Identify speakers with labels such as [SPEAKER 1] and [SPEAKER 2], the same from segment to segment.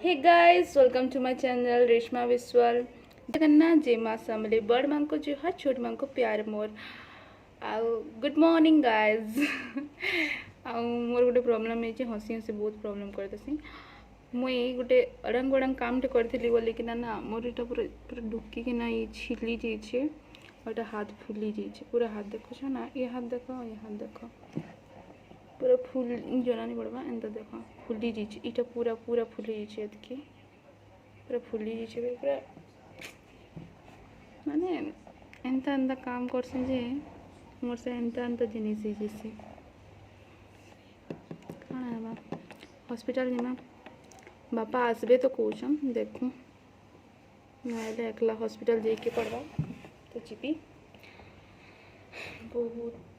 [SPEAKER 1] Hey guys, welcome to my channel Reshma Vishwal. करना जय माँ समले बड़ माँ को जो है छोट माँ को प्यार मोर। आउ गुड मॉर्निंग गाइज। आउ मोर गोटे प्रॉब्लम है हसी हसी बहुत प्रॉब्लम करदेसी। मुई गोटे अड़ंग बड़ंग काम करी बोली कि ना मोर यहाँ पूरा पूरा ढुकिना ये छिली जाइए और हाथ फुली जाइए पूरा। हाथ देखो ना, ये हाथ देख, ये हाथ देख, पूरा फुल जना नहीं पड़वा एंता देख फुली जाइए। इटा पूरा पूरा फुली जाइए एतकी पूरा फुली जाइए पूरा। माने एंता एंता काम करसे जे मोर से एंता एंता जिनिस जैसे कण है हॉस्पिटल जीमा। बापा आसबे तो कौन देखूँ ना एकला हॉस्पिटल जाके पड़वा तो जीपी। बहुत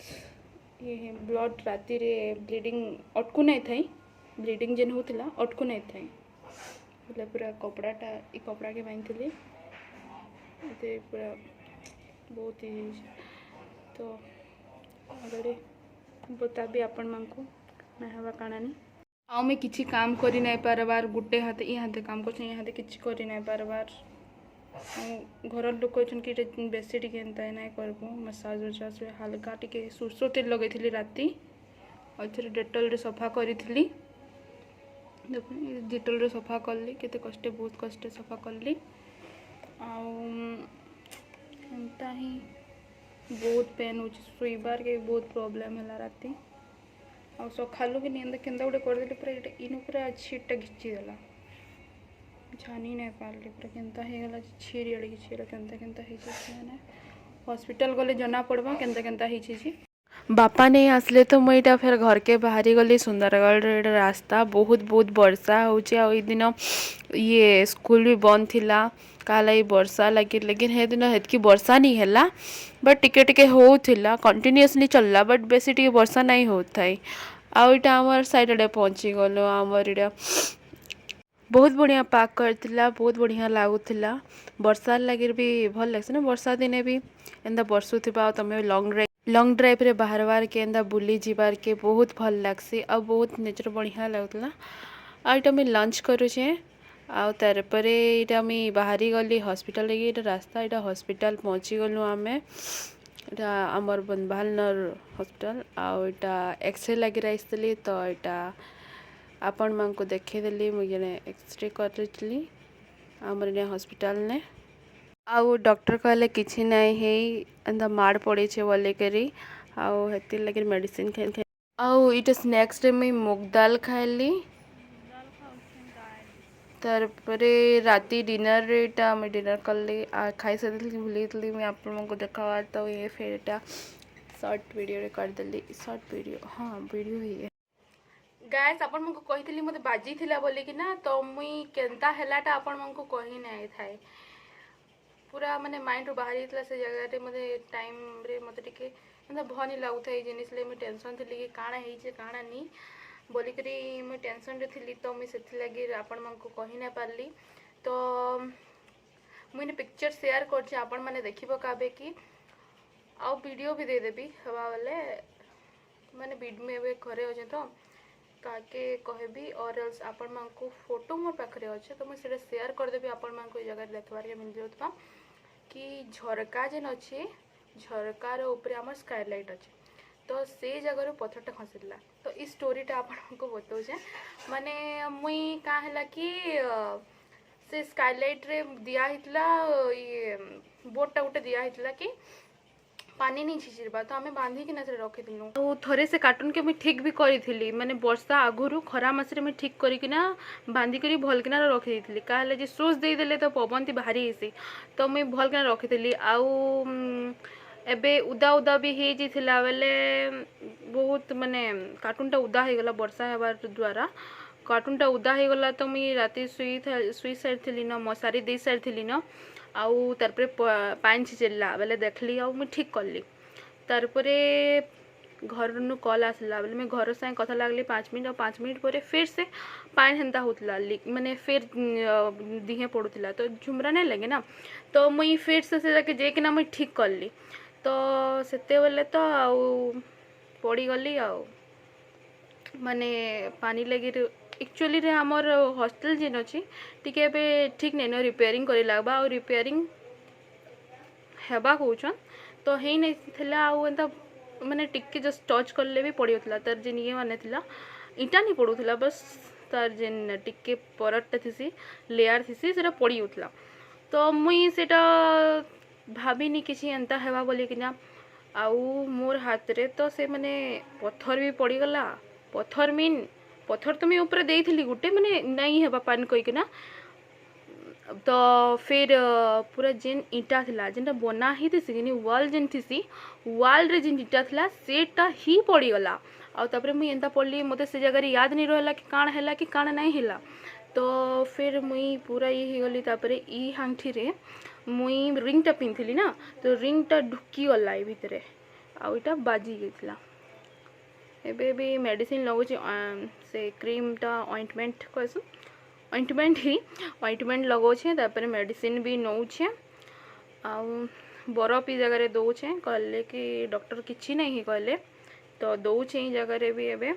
[SPEAKER 1] ये ब्लड राति रे ब्लीडिंग अटकू नहीं थी। ब्लीडिंग जेन होता अटकू नहीं थी बोले पूरा कपड़ाटा ये कपड़ा के बांधी पूरा बहुत ही तो आगे बताबी आपण मां को ना हवा काना नहीं। आउ मैं किसी काम करी नहीं पारबार गुटे हाथ ये हाथ काम कर ये हाथ किसी करी नहीं पारबार। घर लोग कहते बेसी टी ना करबू मसाज उसाज हल्का टी सुरसो तेल लगे राति और थे डेटल रे सफा करी डेटल रे सफा कली केते कष्टे बहुत कष्टे सफा कली। एंता ही बहुत पेन हो शुइबार के बहुत प्रॉब्लम है राति। आ सकालू भी निंदा के गोटे करदे पूरा इन पूरा छीटा घिचिदेला जानी नहीं पार्ली पूरा केन्ता होगला छीरी अड़ी छीरा केन्ता केन्ता मैंने हॉस्पिटल गले जना पड़वा केन्ता केन्ता जी। बापा नहीं आसले तो मुझे फिर घर के बाहरी गली सुंदरगढ़ रास्ता बहुत बहुत वर्षा हो दिन ये स्कूल भी बंद थिला काला ये वर्षा लगी लेकिन हे दिन हेतकी वर्षा नहीं है बट टिके टिके होता कंटिन्यूअसली चलला बट बेसी टिके वर्षा नहीं होता है। आउ इटा आमर साइड आड़े पहुँची गलो आमर इटा बहुत बढ़िया पार्क करथिला बहुत बढ़िया लागुथिला। वर्षा लगे भी भल लगे ना वर्षा दिने भी एंदा बरसुथिबा तुम लॉन्ग ड्राइव रे बाहरवार के एंदा बुली जीवार के बहुत भल लगसी आ बहुत नेचर बढ़िया लगुला। आ इटा मैं लंच करुचे आउ तार परे इटा मैं बाहरी गली हॉस्पिटल लगी इटा रास्ता इटा हॉस्पिटल पहुँची गलु आमे इटा आमर बनभालनर हॉस्पिटल आउ इटा एक्सरे लगी रही तो इटा आपण मां को देखदेली मुझे एक्सरे करी आमर हॉस्पिटल ने आउ डॉक्टर कहले किसी नहीं है एंदा माड़ पड़े बोले करी आउ हेती लगे मेडिसिन खाई आउ इटा स्नैक्स रे मुई मूग दाल खाइली। तार परे राति डिनर रे इटा मैं डिनर कली खाई सारी भूली मुझे आपण को देखा तो ये फिर इटा शॉर्ट वीडियो रे करदेली शॉर्ट वीडियो हाँ वीडियो ही है गाइस। आपण मको कहितली मते बाजी थिला बोली कि ना तो मुई केनता हेलाटा आपण मको कहि नै थाए पूरा माने माइंड रो बाहर इतला से जगह रे मते टाइम रे मते टिके एंदा भनी लागुथा ए जिनिस ले मैं टेंशन थिली कि काना हेइ जे काना नी बोली करी मैं टेंशन रे थिली तो मैं सेथि लागि आपण मको कहि नै पारली। तो मुई पिक्चर शेयर करछि आपण माने देखि पकाबे कि आ वीडियो भी दे देबी हवा वाले माने वीडियो में एबे घरे होजे तो काके कहबी और एल्स आपण मान को फोटो मोर पाखरे अच्छे तो मुझे शेयर करदेवी आपण मान को जगह देखबार के मिल जाउतबा कि झरका जेन अच्छे झरकार ऊपर आम स्काईलाइट अच्छे तो से जगह पत्थरटा खसीला तो इस स्टोरीटा आपण को बताऊे माने मुई का है कि से स्काईलाइट रे दिया हितला ये बोर्डटा गोटे दिया हितला कि पानी नहीं छिचिरबा तो आम बांधिकी ना रखीदलु तो थरे से कार्टून के मुझे ठीक भी करी माने वर्षा आगुरी खरा मसरे मुझे ठीक करिकिना बांधिकी भलकिना रखी क्या सोच देदेले तो पवन ती बाहरी हेसी तो मुझे भलकिना रखी आउ एबे उदा उदा भी हो जाता बेले बहुत माने कार्टूनटा उदा हो गला वर्षा होबार द्वारा कार्टूनटा उदा हो गला तो मुझे राति शुई सारी न मशारी दे सारी न आउ तारपरे पानी छिचिरला बेले देखली आउ मुझे ठीक कली तारपरे घर नु कॉल आसला बेले मैं घर साथ कथा लगली 5 मिनट और 5 मिनट पर फिर से पानी हेन्ता होता माने फिर दिहे पड़ूला तो झुमरा नहीं लगे ना तो मुई फिर से जाके जेकिना मुई ठीक कली तो सेते बेले तो आउ पड़ी गली आउ माने पानी लगी एक्चुअली रे हमर हॉस्टल जेन अछि टिके बे ठीक नै न रिपेयरिंग करे लागबा और रिपेयरिंग हेबा कहउछन तो हेई नै थिला आ एंता माने टिके जस्ट टच करले भी पड़ी होतला तर जेन ये माने थिला इटा नहीं पड़ुला बस तार जेन टिके परट थिसी लेयर थिसी सेटा पड़ी होतला तो मुई सेटा भाबिनी किसी एंता हेबा बोली किना आउ मोर हाथ रे तो से माने पत्थर भी पड़ी गला पत्थर मीन पत्थर तो मैं ऊपर देइथिली गुटे माने नहीं हेबा पान कोई किना तो फिर पूरा जेन ईटा थिला जेनटा बना ही थिसी कि वाल जेन थिसी वाल रे जेन ईटा थिला सेटा ही पड़ी गला आ तापरे मुई एंता पड़ली मते से जगह याद नहीं रहला कि काण हैला कि काण नहीं हैला तो फिर मुई पूरा ये हो गली तापरे ई हांठी रे मुई रिंगटा पिंथिली ना तो रिंगटा ढुकी गला ए भितरे आ इटा बाजी गइतला एबे भी मेडिसिन लगो से क्रीमटा ऑइंटमेंट कहसु ऑइंटमेंट ही ऑइंटमेंट लगौछे तापर मेडिसिन भी नौछे आ बरफ ई जगह दौछे कहले कि डॉक्टर किछि नहीं ही कहले तो दौछे ई जगह भी एबे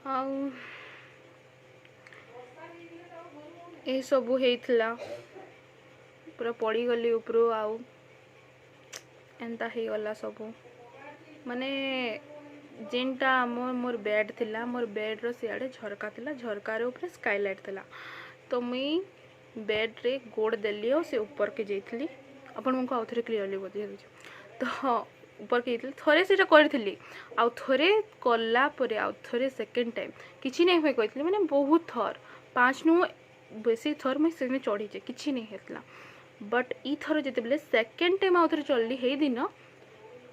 [SPEAKER 1] आ ए सबु हेइथला पूरा पड़ी गली ऊपरो आउ एंता ही गला सबु माने जेनटा मोर बेड थिला मोर बेड रो सियाड़े झरका थिला झरकार ऊपर स्काईलाइट थिला तो मुई बेड रे गोड़ देली और से ऊपर के जाइथली अपन मको आउ थरे क्लियरली बतै तो ऊपर के जाइथली थरे सेटा करथिली आउ थरे कला परे आउ थरे सेकंड टाइम किछि नै होय कहथिली माने बहुत थर 5 नु बेसी थर मैं से चढ़ी जे किछि नै हेतला बट ई थर जेते बेले सेकंड टाइम आउ थरे चलली हे दिन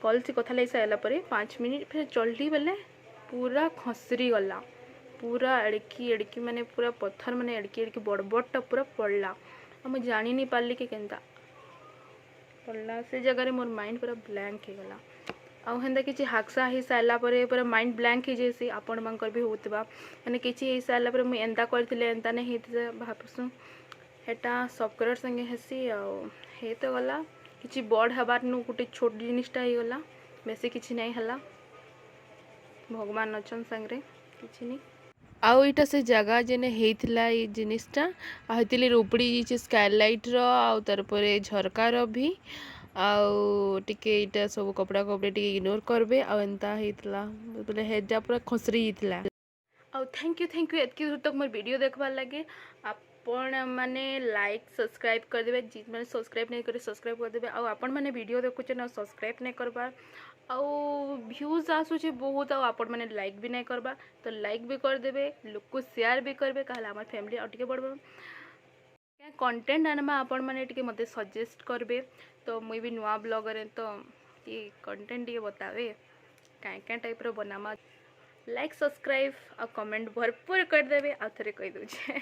[SPEAKER 1] कल से कथा लग सारा पर 5 मिनट फिर चलती बेले पूरा खसरी गला पूरा एड़की एड़की माने पूरा पत्थर माने एड़की एड़की बड़ बड़टा पूरा पड़ला आ मैं जानी नहीं पारली कि केनता पड़ला से जगह मोर माइंड पूरा ब्लैंक हो गला आउ हेन्ता किसी हाक्सा ही सारा पर पूरा माइंड ब्लैंक हो जाए आपण मानकर भी होतबा माने किसी हो सारा पर मुई एंता करथिले एंता नहीं हेते भाबसु हेटा सबकर संगे हेसी आ हे तो गला किसी बड़ हबार नु गोटे छोट जिनिसटा ही गला बेसी किसी नहीं हला भगवान अछन संगरे किसी नहीं आउ इटा से जगह जेने हेइथला ई जिनिसटा आ हेतिले उपड़ी जे स्काईलाइट रो आउ तार परे झरका रो भी आउ टिके इटा सब कपड़ा कपड़े टिके इग्नोर करबे आ एंता हेइथला बोले हेजा पूरा खसरी हितला आउ थैंक यू एतकी दूर तक मोर वीडियो देखबार लगे आपण माने लाइक सब्सक्राइब कर देबे जी माने सब्सक्राइब नहीं करे सब्सक्राइब कर देबे आपण माने वीडियो देखुचे ना सब्सक्राइब नहीं करबा आउ व्यूज आसुचे बहुत आ आपण माने लाइक भी नहीं करबा तो लाइक भी कर देबे लोग को शेयर भी करबे कहला हमर फैमिली और टिके बढ़बा क्या कंटेंट आनमा आपण माने टिके मते सजेस्ट करबे तो मुई भी नुआ ब्लॉगर तो ये कंटेंट ये बतावे क्या टाइप रो बनामा लाइक सब्सक्राइब और कमेंट भरपूर कर देबे आ थरे कहि दोछे।